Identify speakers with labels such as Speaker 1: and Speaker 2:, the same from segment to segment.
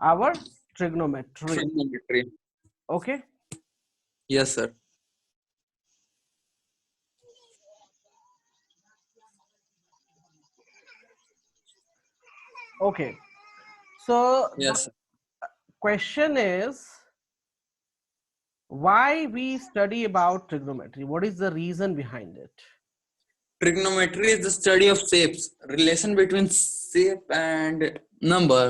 Speaker 1: our trigonometry.
Speaker 2: Trigonometry.
Speaker 1: Okay.
Speaker 2: Yes, sir.
Speaker 1: Okay. So
Speaker 2: Yes, sir.
Speaker 1: the question is, why we study about trigonometry? What is the reason behind it?
Speaker 2: Trigonometry is the study of shapes, relation between shape and number.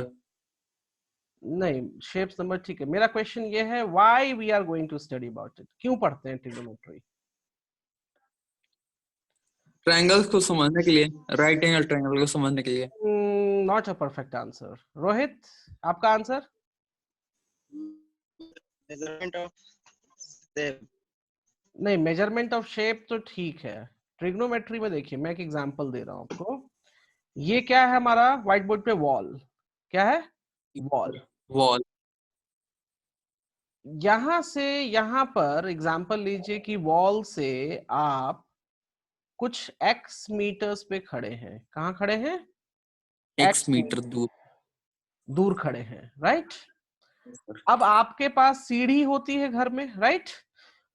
Speaker 1: नहीं, shapes number ठीक है. मेरा question ये है, why we are going to study about it. क्यों पढ़ते हैं trigonometry?
Speaker 2: Triangles को समझने के लिए, राइट एंगल ट्रायंगल को समझने के लिए.
Speaker 1: Not a perfect answer. Rohit, आपका आंसर?
Speaker 3: Measurement of shape.
Speaker 1: नहीं, मेजरमेंट ऑफ शेप तो ठीक है. ट्रिग्नोमेट्री में देखिए, मैं एक एग्जांपल दे रहा हूं आपको. ये क्या है हमारा व्हाइट बोर्ड पे? वॉल. क्या है? वॉल.
Speaker 2: वॉल.
Speaker 1: यहां से यहां पर एग्जांपल लीजिए कि वॉल से आप कुछ x मीटर्स पे खड़े हैं. कहां खड़े हैं?
Speaker 2: x मीटर
Speaker 1: दूर खड़े हैं, राइट? अब आपके पास सीढ़ी होती है घर में, राइट?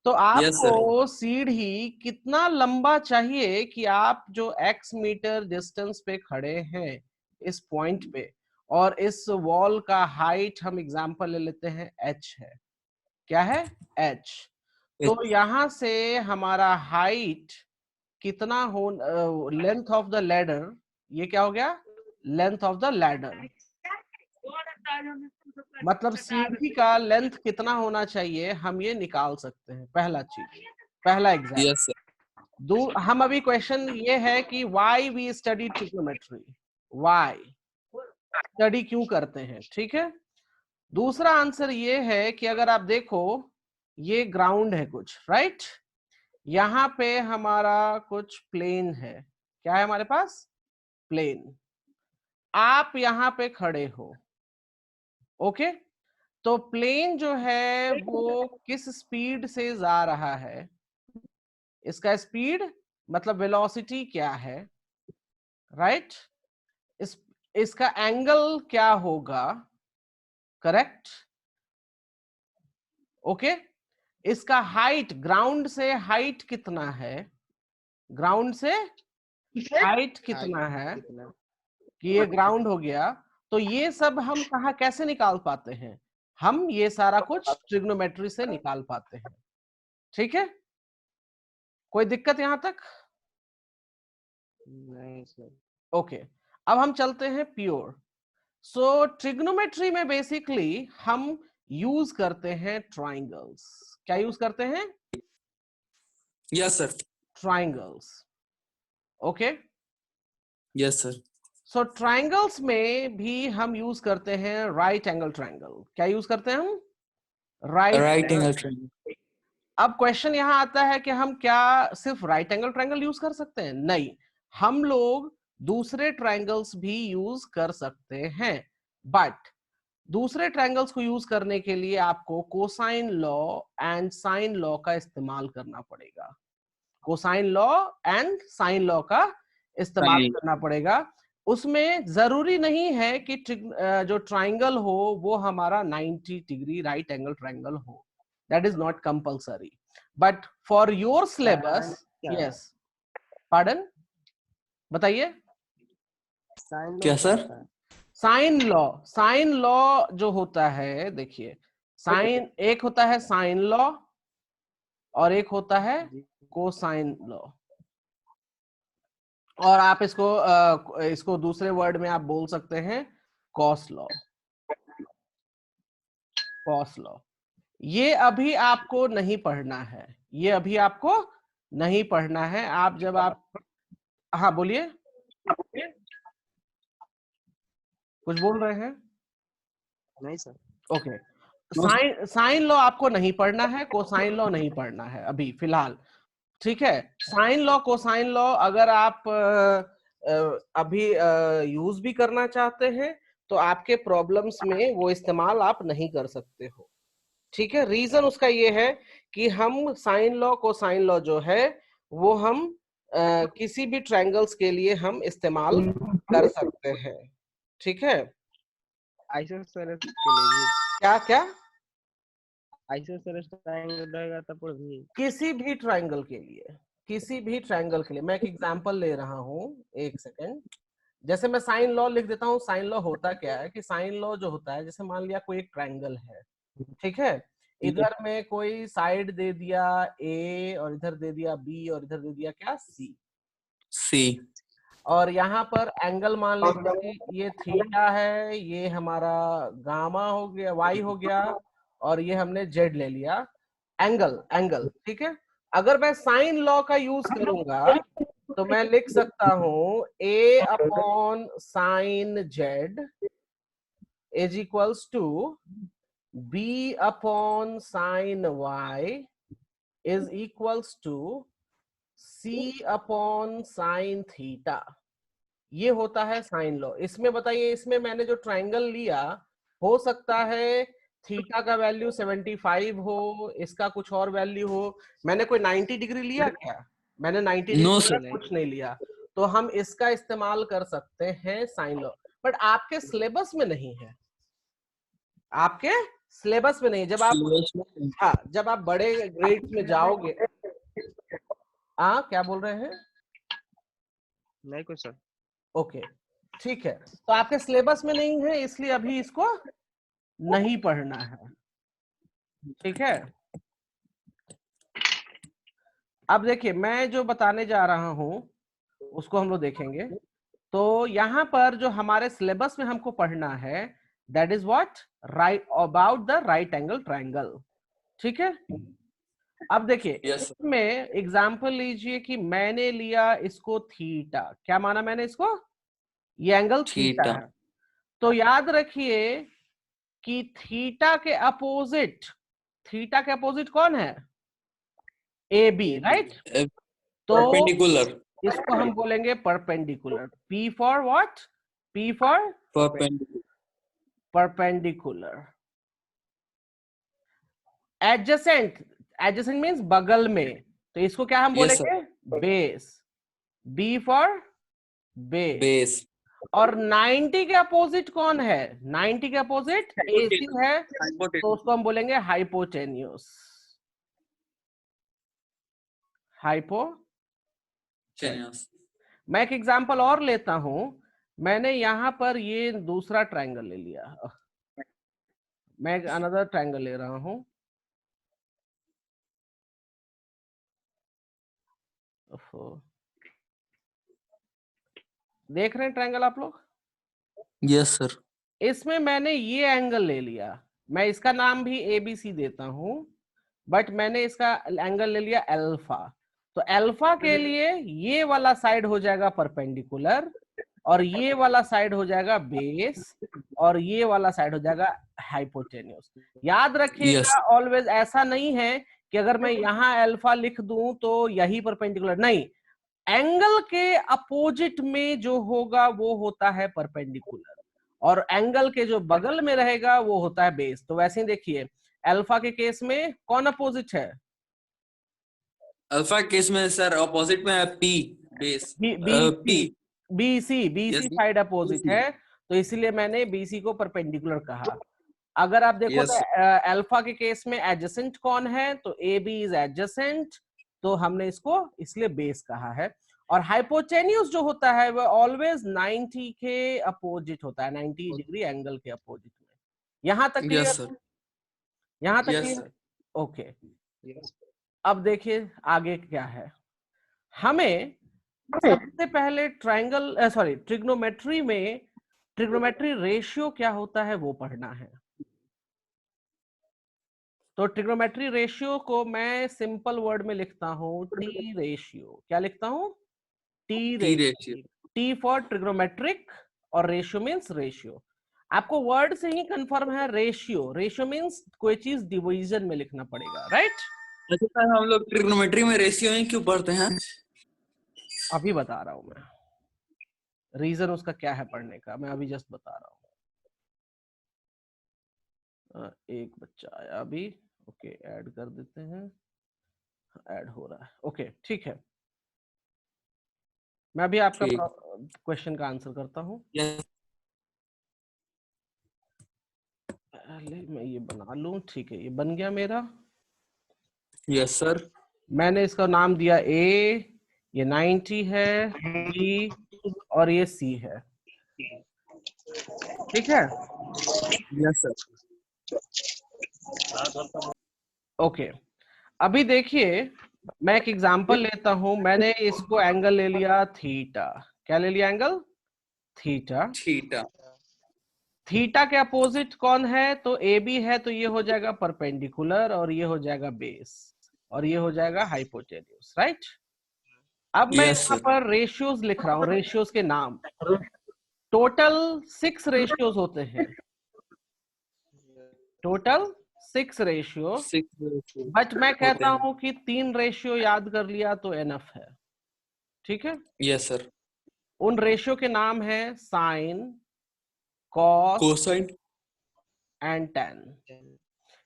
Speaker 1: तो आपको सीढ़ी कितना लंबा चाहिए कि आप जो x मीटर डिस्टेंस पे खड़े हैं इस पॉइंट पे, और इस वॉल का हाइट हम एग्जांपल ले लेते हैं h है. क्या है? h. तो यहां से हमारा हाइट कितना हो, लेंथ ऑफ द लैडर, ये क्या हो गया? Length of the ladder. मतलब सीढ़ी का लेंथ कितना होना चाहिए, हम ये निकाल सकते हैं. पहला चीज, पहला एग्जाम्पल. हम अभी क्वेश्चन ये है कि why we study trigonometry. Why study क्यों करते हैं, ठीक है? दूसरा आंसर ये है कि अगर आप देखो, ये ग्राउंड है कुछ, राइट? यहाँ पे हमारा कुछ प्लेन है. क्या है हमारे पास? प्लेन. आप यहाँ पे खड़े हो, ओके? तो प्लेन जो है वो किस स्पीड से जा रहा है, इसका स्पीड मतलब वेलोसिटी क्या है, राइट? इसका एंगल क्या होगा, करेक्ट? ओके. इसका हाइट, ग्राउंड से हाइट कितना है, ग्राउंड से हाइट कितना है, कि ये ग्राउंड हो गया. तो ये सब हम कहा कैसे निकाल पाते हैं? हम ये सारा कुछ ट्रिग्नोमेट्री से निकाल पाते हैं. ठीक है? कोई दिक्कत यहां तक?
Speaker 3: नहीं सर.
Speaker 1: ओके. अब हम चलते हैं प्योर. सो ट्रिग्नोमेट्री में बेसिकली हम यूज करते हैं ट्राइंगल्स. क्या यूज करते हैं?
Speaker 2: Yes sir.
Speaker 1: Triangles. Okay.
Speaker 2: Yes sir.
Speaker 1: So triangles में भी हम यूज करते हैं राइट एंगल ट्राइंगल. क्या यूज करते हैं हम?
Speaker 2: Right angle triangle.
Speaker 1: अब क्वेश्चन यहां आता है कि हम क्या सिर्फ राइट एंगल ट्रायंगल यूज कर सकते हैं? नहीं, हम लोग दूसरे ट्रायंगल्स भी यूज कर सकते हैं. बट दूसरे ट्रायंगल्स को यूज करने के लिए आपको cosine law and sine law का इस्तेमाल करना पड़ेगा. Cosine law and sine law का इस्तेमाल करना पड़ेगा. उसमें जरूरी नहीं है कि जो ट्रायंगल हो वो हमारा 90 डिग्री राइट एंगल ट्रायंगल हो. That is not compulsory. But for your syllabus, yes. Pardon? बताइए.
Speaker 2: क्या सर?
Speaker 1: साइन लॉ जो होता है, देखिए, साइन एक होता है साइन लॉ और एक होता है कोसाइन लॉ. और आप इसको दूसरे वर्ड में आप बोल सकते हैं कॉस लॉ. कॉस लॉ ये अभी आपको नहीं पढ़ना है. ये अभी आपको नहीं पढ़ना है. आप जब आप, हाँ बोलिए, कुछ बोल रहे हैं?
Speaker 3: नहीं सर.
Speaker 1: ओके. साइन लॉ आपको नहीं पढ़ना है, कोसाइन लॉ नहीं पढ़ना है अभी फिलहाल. ठीक है? साइन लॉ कोसाइन लॉ अगर आप अभी यूज भी करना चाहते हैं तो आपके प्रॉब्लम्स में वो इस्तेमाल आप नहीं कर सकते हो. ठीक है? रीजन उसका ये है कि हम साइन लॉ कोसाइन लॉ जो है वो हम किसी भी ट्रायंगल्स के लिए हम इस्तेमाल कर सकते हैं. ठीक है?
Speaker 3: आइसोसेलेस के लिए भी
Speaker 1: क्या क्या?
Speaker 3: आइसोसेलेस ट्रायंगल रहेगा तब पर भी
Speaker 1: किसी भी ट्रायंगल के लिए, किसी भी ट्रायंगल के लिए। मैं एक एग्जांपल ले रहा हूं, एक सेकंड। जैसे मैं साइन लॉ लिख देता हूँ। साइन लॉ होता क्या है कि साइन लॉ जो होता है, जैसे मान लिया कोई एक ट्रायंगल है, ठीक है, इधर में कोई साइड दे दिया ए और इधर दे दिया बी और इधर दे दिया क्या, सी।
Speaker 2: सी
Speaker 1: और यहाँ पर एंगल मान लेते हैं ये थीटा है, ये हमारा गामा हो गया, वाई हो गया, और ये हमने जेड ले लिया। एंगल एंगल ठीक है। अगर मैं साइन लॉ का यूज करूंगा तो मैं लिख सकता हूं a upon sine Z is equals to b upon sine y is equals to c upon sine theta. ये होता है साइन लॉ। इसमें बताइए, इसमें मैंने जो ट्रायंगल लिया, हो सकता है थीटा का वैल्यू 75 हो, इसका कुछ और वैल्यू हो। मैंने कोई 90 डिग्री लिया क्या? मैंने 90
Speaker 2: नो
Speaker 1: डिग्री
Speaker 2: सर।
Speaker 1: कुछ नहीं लिया। तो हम इसका इस्तेमाल कर सकते हैं साइन लॉ, बट आपके सिलेबस में नहीं है। आपके सिलेबस में नहीं। जब आप, हाँ, जब आप बड़े ग्रेड में जाओगे। हाँ, क्या बोल रहे हैं?
Speaker 3: नहीं कुछ सर।
Speaker 1: ओके, ठीक है। तो आपके सिलेबस में नहीं है, इसलिए अभी इसको नहीं पढ़ना है, ठीक है। अब देखिए, मैं जो बताने जा रहा हूं उसको हम लोग देखेंगे। तो यहाँ पर जो हमारे सिलेबस में हमको पढ़ना है, that is what, right about the right angle triangle, ठीक है। अब देखिए,
Speaker 2: Yes,
Speaker 1: इसमें एग्जांपल लीजिए कि मैंने लिया इसको थीटा। क्या माना मैंने इसको? ये एंगल थीटा
Speaker 2: थीटा।
Speaker 1: है। तो याद रखिए कि थीटा के अपोजिट, थीटा के अपोजिट कौन है? A B, right. तो
Speaker 2: परपेंडिकुलर।
Speaker 1: इसको हम बोलेंगे perpendicular. P for what? P for
Speaker 2: perpendicular.
Speaker 1: Perpendicular. Adjacent, adjacent means बगल में, तो इसको क्या हम
Speaker 2: Yes, sir.
Speaker 1: बोलेंगे? Base. B for base.
Speaker 2: Base.
Speaker 1: और 90 के अपोजिट कौन है? 90 के अपोजिट AC है, तो उसको हम बोलेंगे हाइपोटेन्यूस। हाइपो। मैं एक एग्जांपल और लेता हूं। मैंने यहां पर ये दूसरा ट्रायंगल ले लिया, मैं एक अनदर ट्रायंगल ले रहा हूं। देख रहे हैं ट्रायंगल आप लोग?
Speaker 2: Yes sir.
Speaker 1: इसमें मैंने ये एंगल ले लिया, मैं इसका नाम भी ABC देता हूं, बट मैंने इसका एंगल ले लिया अल्फा। तो अल्फा के लिए ये वाला साइड हो जाएगा परपेंडिकुलर, और ये वाला साइड हो जाएगा बेस, और ये वाला साइड हो जाएगा हाइपोटेन्यूस। याद
Speaker 2: यस।
Speaker 1: रखिएगा, ऑलवेज ऐसा नहीं है कि अगर मैं यहाँ अल्फा लिख दूं तो यही परपेंडिकुलर, नहीं। एंगल के अपोजिट में जो होगा वो होता है परपेंडिकुलर, और एंगल के जो बगल में रहेगा वो होता है बेस। तो वैसे ही देखिए, अल्फा के केस में कौन अपोजिट है?
Speaker 2: अल्फा केस में सर अपोजिट में है P, base. P.
Speaker 1: BC side opposite है, तो इसीलिए मैंने बीसी को परपेंडिकुलर कहा। अगर आप देखो तो अल्फा के केस में एडजेसेंट कौन है? तो ए बी इज एडजेसेंट, तो हमने इसको इसलिए बेस कहा है। और हाइपोटेन्यूस जो होता है वो ऑलवेज 90 के अपोजिट होता है, 90 डिग्री एंगल के अपोजिट में। यहां तक क्लियर?
Speaker 2: Yes sir.
Speaker 1: यहां तक
Speaker 2: यस
Speaker 1: क्लियर?
Speaker 2: सर।
Speaker 1: ओके। अब देखिए आगे क्या है। हमें सबसे पहले ट्रिग्नोमेट्री में ट्रिग्नोमेट्री रेशियो क्या होता है वो पढ़ना है। तो ट्रिग्नोमेट्री रेशियो को मैं सिंपल वर्ड में लिखता हूं टी रेशियो। क्या लिखता हूं? T ratio. T for trigonometric, और रेशियो मींस रेशियो। आपको वर्ड से ही कंफर्म है, रेशियो, रेशियो मींस कोई चीज डिवीजन में लिखना पड़ेगा, राइट।
Speaker 2: अच्छा सर, हम लोग ट्रिग्नोमेट्री में रेशियो ही क्यों पढ़ते हैं?
Speaker 1: अभी बता रहा हूं मैं, रीजन उसका क्या है पढ़ने का, मैं अभी जस्ट बता रहा हूं। एक बच्चा आया अभी, ओके, ऐड कर देते हैं। ऐड हो रहा है, ओके, ठीक है। मैं भी आपका क्वेश्चन का आंसर करता हूं।
Speaker 2: यस।
Speaker 1: पहले मैं ये बना लूं, ठीक है, ये बन गया मेरा।
Speaker 2: Yes sir.
Speaker 1: मैंने इसका नाम दिया A, ये 90 है, B और ये C है, ठीक है।
Speaker 2: Yes sir.
Speaker 1: ओके, अभी देखिए मैं एक एग्जांपल लेता हूं। मैंने इसको एंगल ले लिया थीटा। क्या ले लिया? Angle theta.
Speaker 2: थीटा।
Speaker 1: थीटा के अपोजिट कौन है? तो ए बी है, तो ये हो जाएगा परपेंडिकुलर और ये हो जाएगा बेस और ये हो जाएगा हाइपोटेन्यूज, राइट। अब मैं
Speaker 2: यस
Speaker 1: यहाँ
Speaker 2: सर।
Speaker 1: पर रेशियोज लिख रहा हूँ, रेशियोज के नाम। टोटल 6 रेशियोज होते हैं, टोटल 6 रेशियो,
Speaker 2: 6
Speaker 1: बट मैं कहता हूं कि 3 रेशियो याद कर लिया तो एनफ है, ठीक है।
Speaker 2: Yes sir.
Speaker 1: उन रेशियो के नाम है sine, cos
Speaker 2: cosine
Speaker 1: and tan.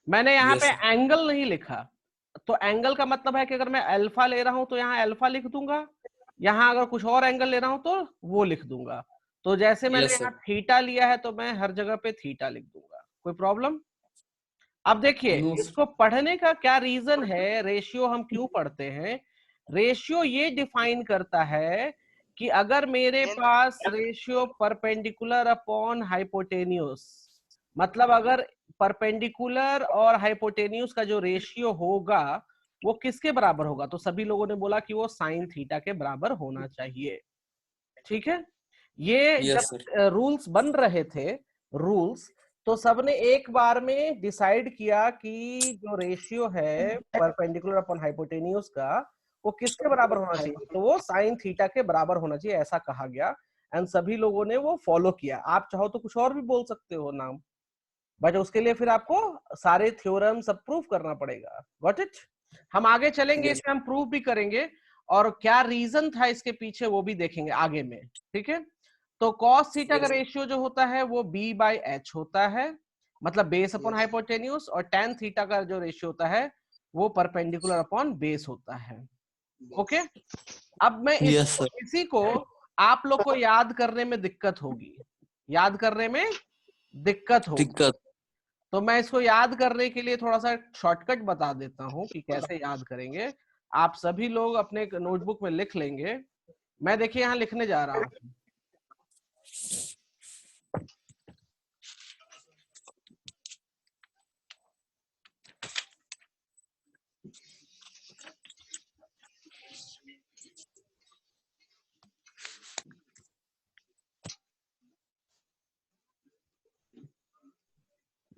Speaker 1: मैंने यहाँ पे
Speaker 2: यस
Speaker 1: एंगल नहीं लिखा, तो एंगल का मतलब है कि अगर मैं अल्फा ले रहा हूं तो यहाँ अल्फा लिख दूंगा, यहाँ अगर कुछ और एंगल ले रहा हूं तो वो लिख दूंगा। तो जैसे मैंने
Speaker 2: यस
Speaker 1: यहाँ
Speaker 2: सर।
Speaker 1: थीटा लिया है तो मैं हर जगह पे थीटा लिख दूंगा, कोई प्रॉब्लम? अब देखिए
Speaker 2: नो
Speaker 1: इसको पढ़ने का क्या रीजन है, रेशियो हम क्यों पढ़ते हैं? रेशियो ये डिफाइन करता है कि अगर मेरे पास रेशियो परपेंडिकुलर अपॉन हाइपोटेन्यूस, मतलब अगर परपेंडिकुलर और हाइपोटेन्यूस का जो रेशियो होगा वो किसके बराबर होगा, तो सभी लोगों ने बोला कि वो साइन थीटा के बराबर होना चाहिए, ठीक है। ये
Speaker 2: यस
Speaker 1: जब
Speaker 2: सर।
Speaker 1: रूल्स बन रहे थे, रूल्स, तो सबने एक बार में डिसाइड किया कि जो रेशियो है परपेंडिकुलर अपॉन हाइपोटेन्यूस का वो किसके बराबर होना चाहिए, तो वो साइन थीटा के बराबर होना चाहिए, ऐसा कहा गया। एंड सभी लोगों ने वो फॉलो किया। आप चाहो तो कुछ और भी बोल सकते हो नाम, बट उसके लिए फिर आपको सारे थ्योरम सब प्रूव करना पड़ेगा। Got it? हम आगे चलेंगे,
Speaker 2: यस
Speaker 1: इसमें हम प्रूव भी करेंगे और क्या रीजन था इसके पीछे वो भी देखेंगे आगे में, ठीक है। तो कॉस थीटा का रेशियो जो होता है वो b/h होता है, मतलब बेस अपॉन हाइपोटेन्यूस, और tan थीटा का जो रेशियो होता है वो परपेंडिकुलर अपॉन बेस होता है। ओके, अब मैं
Speaker 2: यस सर।
Speaker 1: इसी को आप लोग को याद करने में दिक्कत होगी, याद करने में दिक्कत होगी,
Speaker 2: दिक्कत।
Speaker 1: तो मैं इसको याद करने के लिए थोड़ा सा शॉर्टकट बता देता हूं कि कैसे याद करेंगे। आप सभी लोग अपने नोटबुक में लिख लेंगे। मैं देखिए यहाँ लिखने जा रहा हूं।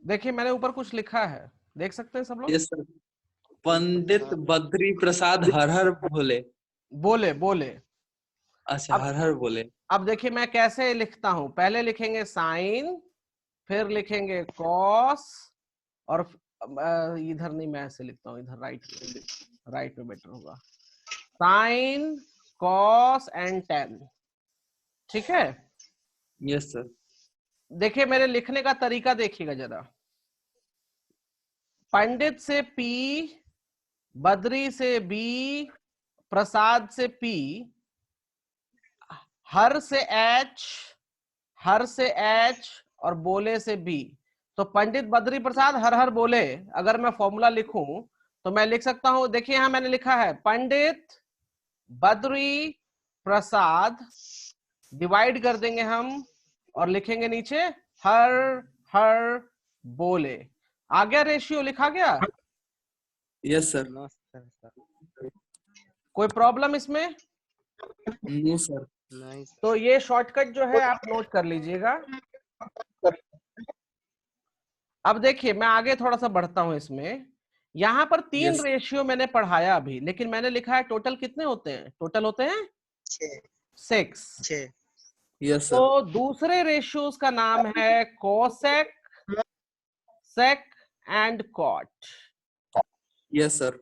Speaker 1: देखिए मैंने ऊपर कुछ लिखा है, देख सकते हैं सब लोग?
Speaker 2: Yes sir. पंडित बद्री प्रसाद हर हर भोले।
Speaker 1: बोले बोले।
Speaker 2: अच्छा, हर हर बोले।
Speaker 1: अब देखिए मैं कैसे लिखता हूं, पहले लिखेंगे साइन, फिर लिखेंगे कॉस, और इधर नहीं, मैं ऐसे लिखता हूं, इधर राइट में बेटर होगा, साइन कॉस एंड टेन, ठीक है।
Speaker 2: Yes sir.
Speaker 1: देखिए मेरे लिखने का तरीका देखिएगा जरा। पंडित से P, बद्री से B, प्रसाद से P, हर से H, हर से H और बोले से B। तो पंडित बद्री प्रसाद हर हर बोले, अगर मैं फॉर्मूला लिखूं तो मैं लिख सकता हूं, देखिए यहां मैंने लिखा है पंडित बद्री प्रसाद, डिवाइड कर देंगे हम और लिखेंगे नीचे हर हर बोले। आ गया रेशियो, लिखा गया?
Speaker 2: Yes sir.
Speaker 1: कोई प्रॉब्लम इसमें?
Speaker 2: No sir.
Speaker 1: तो ये शॉर्टकट जो है आप नोट कर लीजिएगा। अब देखिए मैं आगे थोड़ा सा बढ़ता हूं इसमें। यहां पर 3
Speaker 2: यस।
Speaker 1: रेशियो मैंने पढ़ाया अभी, लेकिन मैंने लिखा है टोटल कितने होते हैं? टोटल होते हैं 6।
Speaker 2: Yes sir.
Speaker 1: तो दूसरे रेशियोज का नाम है cosec, sec and cot.
Speaker 2: Yes sir.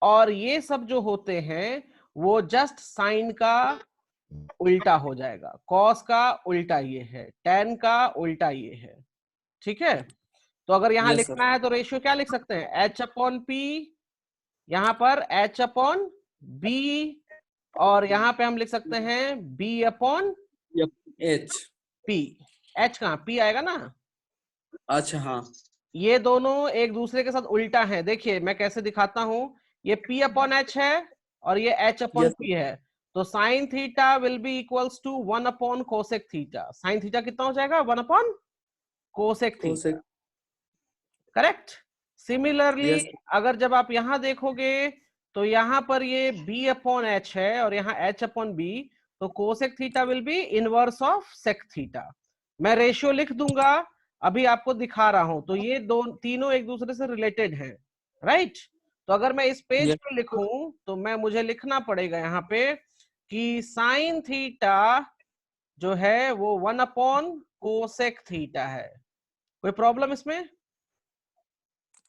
Speaker 1: और ये सब जो होते हैं वो जस्ट साइन का उल्टा हो जाएगा, कॉस का उल्टा ये है, टेन का उल्टा ये है, ठीक है। तो अगर यहां
Speaker 2: यस सर।
Speaker 1: लिखना है तो रेशियो क्या लिख सकते हैं? H/P, यहां पर H/B, और यहां पे हम लिख सकते हैं B/P।
Speaker 2: एच।
Speaker 1: H कहां? P आएगा ना,
Speaker 2: अच्छा हाँ,
Speaker 1: ये दोनों एक दूसरे के साथ उल्टा है। देखिए मैं कैसे दिखाता हूं, ये P अपॉन एच है और ये H अपॉन
Speaker 2: यस
Speaker 1: P है, तो sine theta will be equals to 1 upon cosec theta. Sine theta कितना हो जाएगा? 1 upon cosec theta,
Speaker 2: cosec,
Speaker 1: correct. Similarly
Speaker 2: yes
Speaker 1: अगर जब आप यहां देखोगे तो यहां पर ये B अपॉन एच है और यहाँ H अपॉन बी, तो cosec theta will be inverse of sec theta. मैं रेशियो लिख दूंगा, अभी आपको दिखा रहा हूं, तो ये दो तीनों एक दूसरे से रिलेटेड हैं, राइट। तो अगर मैं इस पेज
Speaker 2: यस
Speaker 1: पे लिखूं तो मुझे लिखना पड़ेगा यहाँ पे कि साइन थीटा जो है वो 1 अपॉन कोसेक थीटा है। कोई प्रॉब्लम इसमें?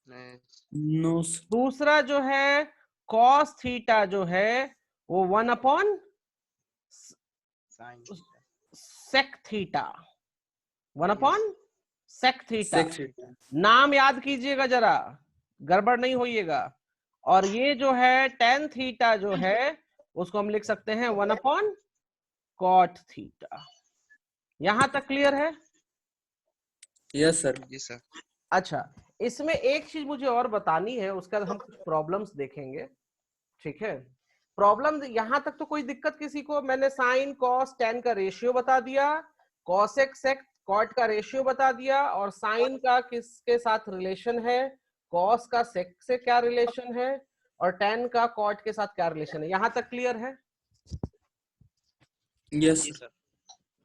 Speaker 2: नो
Speaker 1: दूसरा जो है कॉस थीटा जो है वो 1 upon sec theta, 1 upon sec theta.
Speaker 2: Sec theta,
Speaker 1: नाम याद कीजिएगा जरा, गड़बड़ नहीं होइएगा। और ये जो है टेन थीटा जो है उसको हम लिख सकते हैं 1 अपॉन कॉट थीटा। यहां तक क्लियर है?
Speaker 2: Yes sir.
Speaker 3: जी सर।
Speaker 1: अच्छा, इसमें एक चीज मुझे और बतानी है, उसके बाद हम कुछ प्रॉब्लम्स देखेंगे, ठीक है। प्रॉब्लम यहां तक तो कोई दिक्कत किसी को? मैंने साइन कॉस टेन का रेशियो बता दिया, कॉसेक सेक कॉट का रेशियो बता दिया, और साइन का किसके साथ रिलेशन है, कॉस का सेक से क्या रिलेशन है, और टेन का कॉट के साथ क्या रिलेशन है। यहां तक क्लियर है?
Speaker 2: Yes
Speaker 3: sir.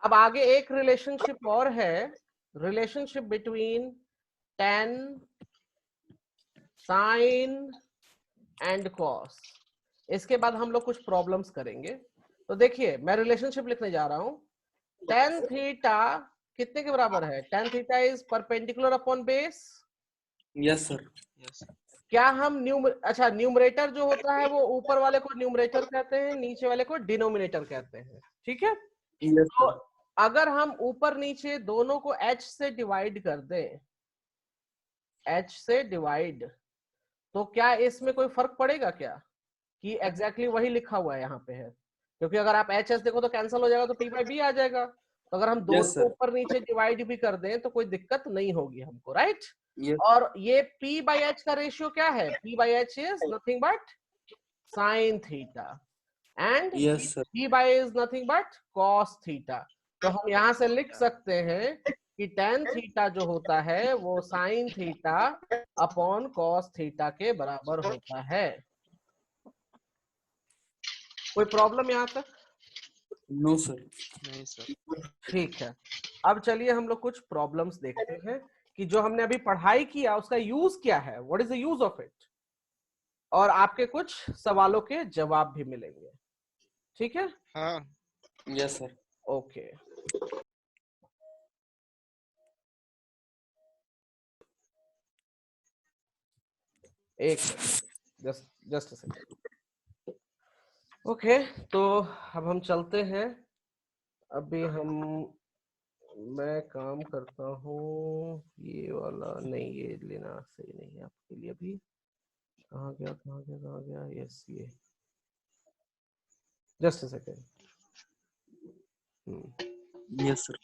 Speaker 1: अब आगे एक रिलेशनशिप और है, relationship between tan, sine and cos. इसके बाद हम लोग कुछ प्रॉब्लम्स करेंगे। तो देखिए मैं रिलेशनशिप लिखने जा रहा हूं। टेन थीटा कितने के बराबर है? Tan theta is perpendicular upon base.
Speaker 2: Yes sir.
Speaker 1: क्या हम अच्छा, न्यूमरेटर जो होता है वो ऊपर वाले को न्यूमरेटर कहते हैं, नीचे वाले को डिनोमिनेटर कहते हैं, ठीक है।
Speaker 2: यस
Speaker 1: तो
Speaker 2: सर।
Speaker 1: अगर हम ऊपर नीचे दोनों को h से डिवाइड कर दें, h से डिवाइड, तो क्या इसमें कोई फर्क पड़ेगा क्या कि एग्जैक्टली वही लिखा हुआ है यहाँ पे है? क्योंकि अगर आप एच एस देखो तो कैंसिल हो जाएगा, तो पी बाई बी आ जाएगा। तो अगर हम
Speaker 2: यस
Speaker 1: दोनों
Speaker 2: सर।
Speaker 1: ऊपर नीचे डिवाइड भी कर दें तो कोई दिक्कत नहीं होगी हमको, राइट।
Speaker 2: यस
Speaker 1: और ये p बाई एच का रेशियो क्या है? p by H is nothing but sine theta, and
Speaker 2: yes sir.
Speaker 1: p by is nothing but cos theta. तो हम यहाँ से लिख सकते हैं कि टेन थीटा जो होता है वो sine theta upon cos theta के बराबर होता है। कोई प्रॉब्लम यहाँ तक?
Speaker 2: No sir.
Speaker 3: नहीं सर।
Speaker 1: ठीक है, अब चलिए हम लोग कुछ प्रॉब्लम्स देखते हैं कि जो हमने अभी पढ़ाई किया उसका यूज क्या है, what is the use of it, और आपके कुछ सवालों के जवाब भी मिलेंगे, ठीक है।
Speaker 3: हाँ।
Speaker 2: Yes sir.
Speaker 1: ओके, एक जस्ट अ सेकंड। ओके, तो अब हम चलते हैं। अभी मैं काम करता हूँ, ये वाला नहीं, ये लेना सही नहीं है आपके लिए। अभी कहाँ गया कहाँ गया कहाँ गया? यस, ये just a second.
Speaker 2: Yes sir.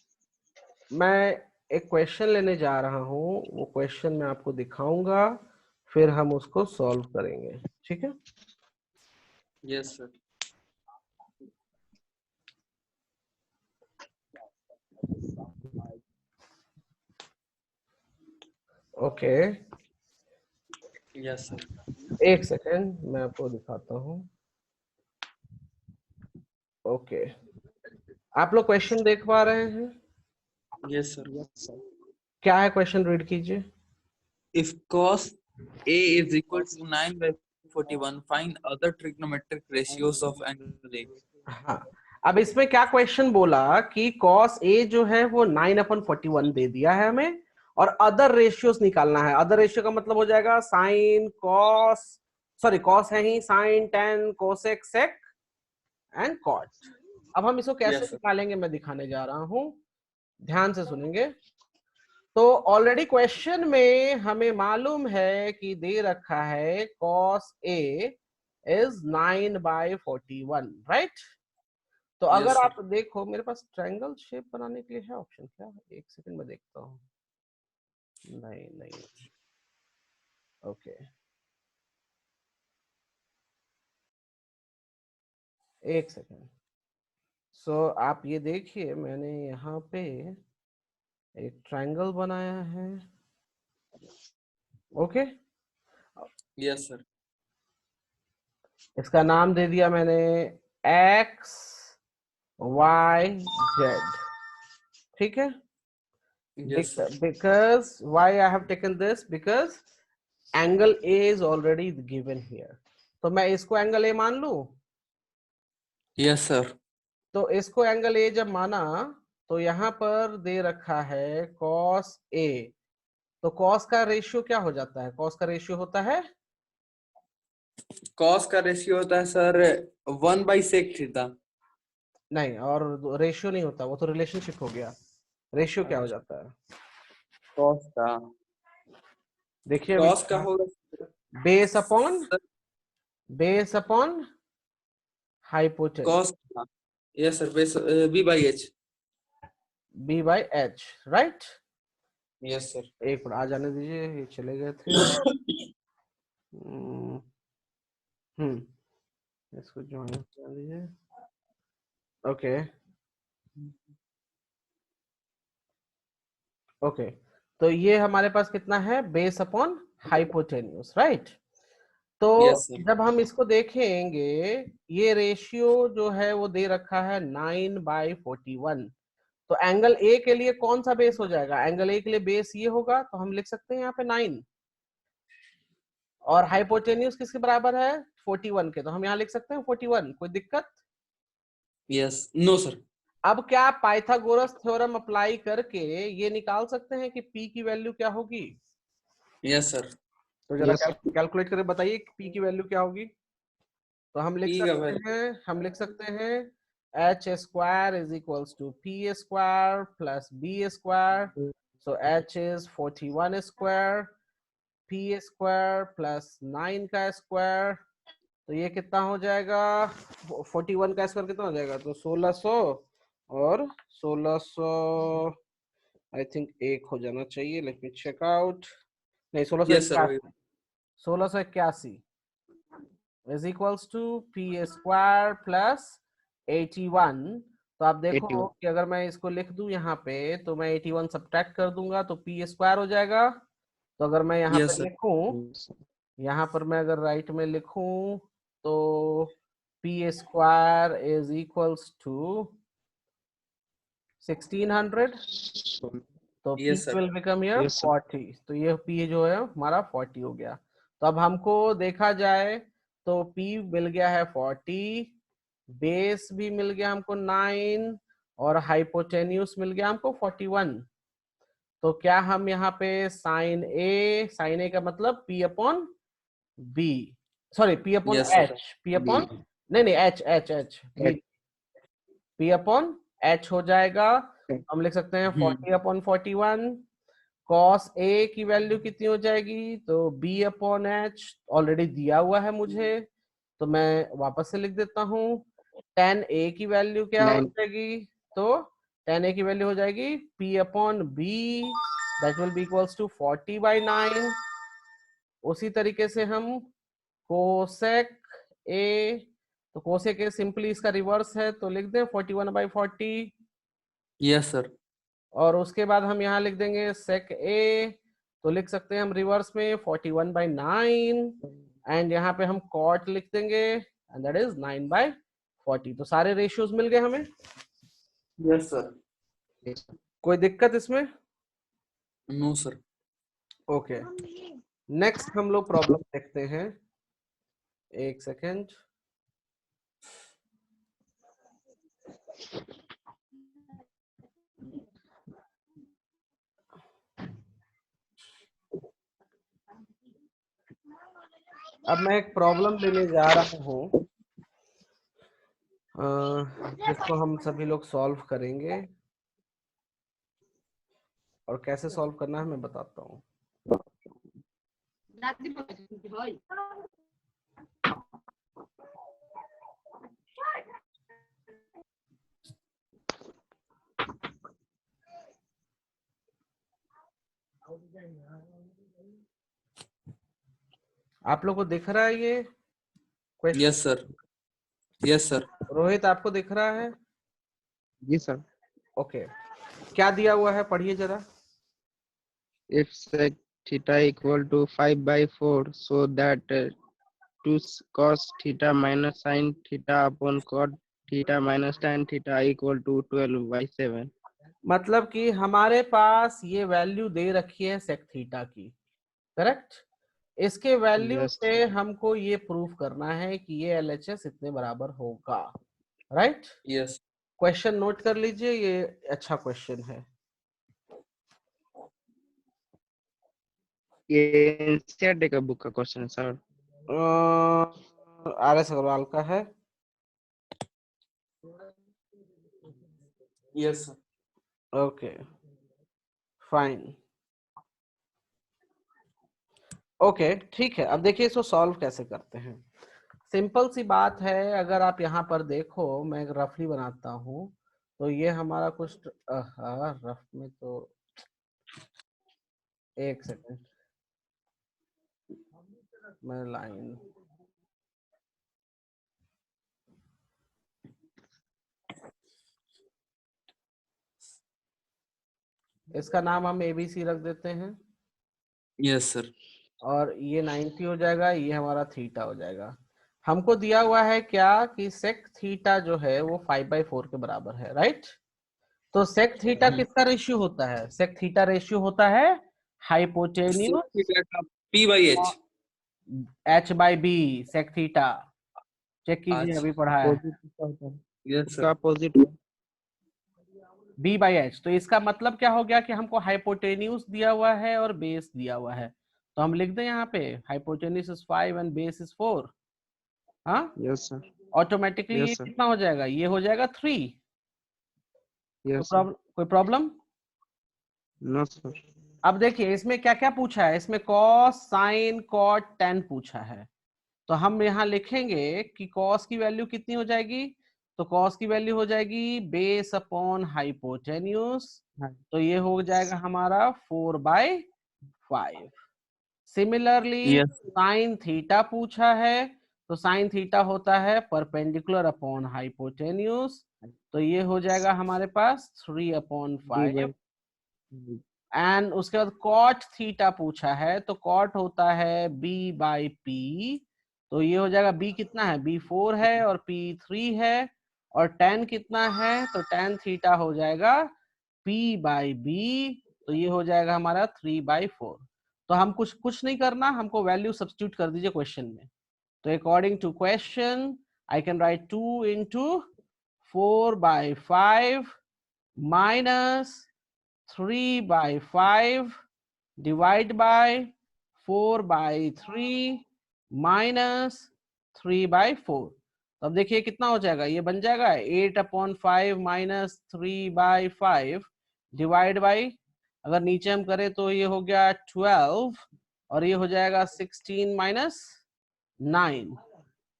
Speaker 1: मैं एक क्वेश्चन लेने जा रहा हूँ, वो क्वेश्चन मैं आपको दिखाऊंगा, फिर हम उसको सॉल्व करेंगे, ठीक है।
Speaker 2: Yes sir.
Speaker 1: Okay,
Speaker 2: yes sir.
Speaker 1: एक सेकंड मैं आपको दिखाता हूँ। ओके, आप लोग क्वेश्चन देख पा रहे हैं?
Speaker 2: Yes sir. Yes sir.
Speaker 1: क्या है क्वेश्चन? रीड कीजिए।
Speaker 2: If cos A is equal to 9/41, find other trigonometric ratios of angle A.
Speaker 1: हाँ, अब इसमें क्या क्वेश्चन बोला कि cos A जो है वो 9/41 दे दिया है हमें, और अदर रेशियोज निकालना है। अदर रेशियो का मतलब हो जाएगा साइन कॉस, सॉरी कॉस है ही, sine tan cosec sec and cot. अब हम इसको कैसे
Speaker 2: Yes sir.
Speaker 1: निकालेंगे मैं दिखाने जा रहा हूं, ध्यान से सुनेंगे। तो ऑलरेडी क्वेश्चन में हमें मालूम है कि दे रखा है cos A इज 9/41, राइट। तो
Speaker 2: Yes
Speaker 1: अगर
Speaker 2: sir.
Speaker 1: आप देखो, मेरे पास ट्रायंगल शेप बनाने के लिए है ऑप्शन क्या? एक सेकंड में देखता हूँ। नहीं नहीं, ओके एक सेकेंड। सो आप ये देखिए, मैंने यहाँ पे एक ट्रायंगल बनाया है, ओके।
Speaker 2: Yes sir.
Speaker 1: इसका नाम दे दिया मैंने एक्स वाई जेड, ठीक है।
Speaker 2: Yes sir.
Speaker 1: because why I have taken this, because angle A is already given here, तो मैं इसको एंगल A मान लूं।
Speaker 2: Yes sir.
Speaker 1: तो इसको एंगल A जब माना तो यहाँ पर दे रखा है cos A, तो cos का रेशियो क्या हो जाता है? cos का रेशियो होता है,
Speaker 2: कॉस का रेशियो होता है सर 1/sec थीटा।
Speaker 1: नहीं, और रेशियो नहीं होता, वो तो रिलेशनशिप हो गया। रेशियो क्या हो जाता है?
Speaker 2: कॉस का,
Speaker 1: देखिए अभी,
Speaker 2: कॉस का होगा
Speaker 1: बेस अपॉन हाइपोटेन्यूज,
Speaker 2: कॉस का। Yes sir, B/H।
Speaker 1: B by H, right.
Speaker 2: Yes sir.
Speaker 1: एक मिनट आ जाने दीजिए, ये चले गए थे। इसको ज्वाइन कर दीजिए, ओके ओके। तो ये हमारे पास कितना है? Base upon hypotenuse, right. तो
Speaker 2: यस सर।
Speaker 1: जब हम इसको देखेंगे, ये रेशियो जो है वो दे रखा है 9/41। तो एंगल ए के लिए कौन सा बेस हो जाएगा? एंगल ए के लिए बेस ये होगा, तो हम लिख सकते हैं यहाँ पे 9, और हाइपोटेन्यूज किसके बराबर है? 41 के, तो हम यहाँ लिख सकते हैं 41। कोई दिक्कत?
Speaker 2: Yes, no sir.
Speaker 1: अब क्या पाइथागोरस थ्योरम अप्लाई करके ये निकाल सकते हैं कि P की वैल्यू क्या होगी?
Speaker 2: Yes sir.
Speaker 1: तो जरा कैलकुलेट करके बताइए P की वैल्यू क्या होगी। तो हम लिख
Speaker 2: ठीक है भाई।
Speaker 1: सकते हैं H square is equals to P square plus B square. So H is 41 square, P square plus 9 का स्क्वायर, तो ये कितना हो जाएगा? 41 का स्क्वायर कितना हो जाएगा? तो 1600, और 1600 आई थिंक एक हो जाना चाहिए, लेट मी चेक आउट। नहीं,
Speaker 2: यस सर भाई।
Speaker 1: 1681 is equals to P square plus 81। तो आप देखो
Speaker 3: 81
Speaker 1: कि अगर मैं इसको लिख दूं यहाँ पे, तो मैं 81 सब्ट्रैक्ट कर दूंगा तो पी स्क्वायर हो जाएगा। तो अगर मैं यहाँ
Speaker 2: यस
Speaker 1: पे
Speaker 2: सर।
Speaker 1: लिखूं, यहाँ पर मैं अगर राइट में लिखूं, तो P square is equals to 1600, तो P
Speaker 2: yes sir.
Speaker 1: Will become here 40। तो ये P जो है हमारा 40 हो गया। तो अब हमको देखा जाए तो P मिल गया है 40, बेस भी मिल गया हमको 9, और हाइपोटेन्यूस मिल गया हमको 41। तो क्या हम यहाँ पे साइन ए का मतलब P upon B, sorry P upon
Speaker 2: yes sir.
Speaker 1: H, P upon, नहीं H H H, P upon H हो जाएगा। हम लिख सकते हैं 40 अपॉन 41। कॉस ए की वैल्यू कितनी हो जाएगी? तो B अपॉन एच ऑलरेडी दिया हुआ है मुझे, तो मैं वापस से लिख देता हूँ। tan A की वैल्यू क्या हो जाएगी? तो tan A की वैल्यू हो जाएगी P upon B, that will be equals to 40/9। उसी तरीके से हम कोसेक ए, तो कोसेक ए सिंपली इसका रिवर्स है, तो लिख दें 41/40।
Speaker 2: Yes sir.
Speaker 1: और उसके बाद हम यहाँ लिख देंगे सेक ए, तो लिख सकते हैं हम रिवर्स में 41/9, एंड यहाँ पे हम कॉट लिख देंगे, एंड दैट इज 9/40। तो सारे रेशियोज मिल गए हमें।
Speaker 2: Yes sir.
Speaker 1: कोई दिक्कत इसमें?
Speaker 2: No sir.
Speaker 1: ओके, नेक्स्ट हम लोग प्रॉब्लम देखते हैं। एक सेकेंड। अब मैं एक प्रॉब्लम लेने जा रहा हूँ, जिसको हम सभी लोग सॉल्व करेंगे, और कैसे सॉल्व करना है मैं बताता हूँ। आप लोग को दिख रहा है ये question?
Speaker 2: Yes sir, yes sir.
Speaker 1: Rohit आपको दिख रहा है?
Speaker 3: जी सर।
Speaker 1: ओके, क्या दिया हुआ है पढ़िए जरा।
Speaker 3: If sec theta equal to 5/4, so that 2 cos theta minus sin theta upon cot theta minus tan theta equal to 12/7.
Speaker 1: मतलब कि हमारे पास ये वैल्यू दे रखी है सेक थीटा की, करेक्ट? इसके वैल्यू
Speaker 3: Yes.
Speaker 1: से हमको ये प्रूफ करना है कि ये LHS इतने बराबर होगा, राइट?
Speaker 2: यस।
Speaker 1: क्वेश्चन नोट कर लीजिए, ये अच्छा क्वेश्चन है।
Speaker 3: ये एनसीईआरटी का बुक का क्वेश्चन है सर।
Speaker 1: RS अग्रवाल का है।
Speaker 2: Yes sir.
Speaker 1: Okay fine, okay ठीक है। अब देखिए इसको सॉल्व कैसे करते हैं। सिंपल सी बात है, अगर आप यहाँ पर देखो, मैं रफली बनाता हूँ, तो ये हमारा कुछ रफ में तो एक सेकंड, मैं लाइन इसका नाम हम ABC रख देते हैं।
Speaker 2: Yes sir.
Speaker 1: और ये 90 हो जाएगा, ये हमारा थीटा हो जाएगा। हमको दिया हुआ है क्या कि सेक थीटा जो है वो 5/4 के बराबर है, राइट? तो सेक थीटा किसका रेशियो होता है? सेक थीटा रेशियो होता है hypotenuse
Speaker 2: P/H।
Speaker 1: H/B, sec theta. Check कीजिए, अभी पढ़ा है।
Speaker 2: यस
Speaker 3: उसका
Speaker 2: सर।
Speaker 3: Opposite
Speaker 1: B/H। तो इसका मतलब क्या हो गया कि हमको हाइपोटेन्यूज दिया हुआ है और बेस दिया हुआ है, तो हम लिख दें यहाँ पे hypotenuse is 5 and base is 4। हाँ,
Speaker 3: यस सर।
Speaker 1: ऑटोमेटिकली ये
Speaker 3: यस सर।
Speaker 1: कितना हो जाएगा? ये हो जाएगा 3।
Speaker 3: Yes sir.
Speaker 1: कोई प्रॉब्लम?
Speaker 3: No sir.
Speaker 1: अब देखिए इसमें क्या क्या पूछा है, इसमें कॉस, साइन, कॉट, टेन पूछा है। तो हम यहाँ लिखेंगे कि कॉस की वैल्यू कितनी हो जाएगी? तो कॉस की वैल्यू हो जाएगी बेस अपॉन हाइपोटेन्यूज, तो ये हो जाएगा हमारा 4/5। सिमिलरली
Speaker 2: यस
Speaker 1: साइन थीटा पूछा है, तो साइन थीटा होता है परपेंडिकुलर अपॉन हाइपोटेन्यूज, तो ये हो जाएगा हमारे पास 3/5। एंड उसके बाद कॉट थीटा पूछा है, तो कॉट होता है B/P, तो ये हो जाएगा B कितना है? B 4 है और P 3 है। और tan कितना है? तो tan थीटा हो जाएगा P/B, तो ये हो जाएगा हमारा 3/4। तो हम कुछ नहीं करना, हमको वैल्यू सब्स्टिट्यूट कर दीजिए क्वेश्चन में। तो according to question I can write 2 into 4/5 minus 3/5 divide by 4/3 minus 3/4। तो अब देखिए कितना हो जाएगा, ये बन जाएगा 8/5 minus 3/5 डिवाइड बाई, अगर नीचे हम करें तो ये हो गया 12, और ये हो जाएगा 16 minus 9।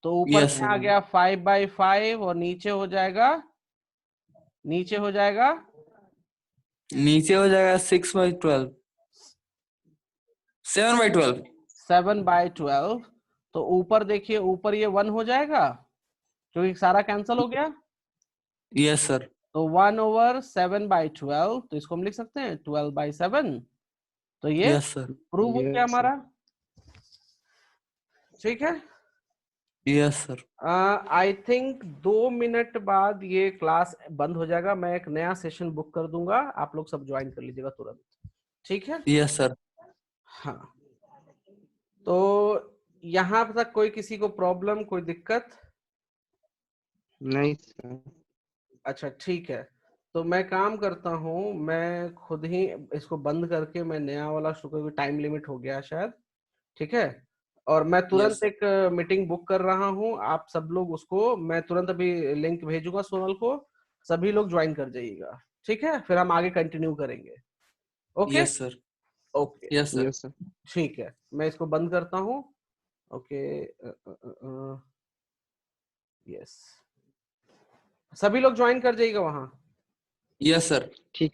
Speaker 1: तो ऊपर
Speaker 2: यस
Speaker 1: में आ गया 5/5 और नीचे हो जाएगा
Speaker 2: 6/12, 7/12।
Speaker 1: 7/12। तो ऊपर देखिए, ऊपर ये 1 हो जाएगा क्योंकि सारा कैंसिल हो गया।
Speaker 2: Yes sir.
Speaker 1: तो 1/7/12, तो इसको हम लिख सकते हैं 12/7। तो ये
Speaker 2: यस सर।
Speaker 1: प्रूव हो गया हमारा, ठीक है।
Speaker 2: Yes sir.
Speaker 1: I think 2 minute बाद ये क्लास बंद हो जाएगा, मैं एक नया सेशन बुक कर दूंगा, आप लोग सब ज्वाइन कर लीजिएगा तुरंत, ठीक है?
Speaker 2: Yes sir.
Speaker 1: हाँ, तो यहाँ तक कोई किसी को प्रॉब्लम, कोई दिक्कत?
Speaker 3: नहीं सर।
Speaker 1: अच्छा ठीक है, तो मैं काम करता हूँ, मैं खुद ही इसको बंद करके मैं नया वाला शुरू, क्योंकि टाइम लिमिट हो गया शायद, ठीक है? और मैं तुरंत
Speaker 2: Yes.
Speaker 1: एक मीटिंग बुक कर रहा हूँ, आप सब लोग उसको, मैं तुरंत अभी लिंक भेजूंगा सोनल को, सभी लोग ज्वाइन कर जाइएगा, ठीक है? फिर हम आगे कंटिन्यू करेंगे। Okay
Speaker 2: Yes sir.
Speaker 1: Okay
Speaker 2: Yes sir.
Speaker 3: Yes sir.
Speaker 1: ठीक है, मैं इसको बंद करता हूँ। ओके यस, सभी लोग ज्वाइन कर जाइएगा वहां।
Speaker 2: Yes sir.
Speaker 3: ठीक।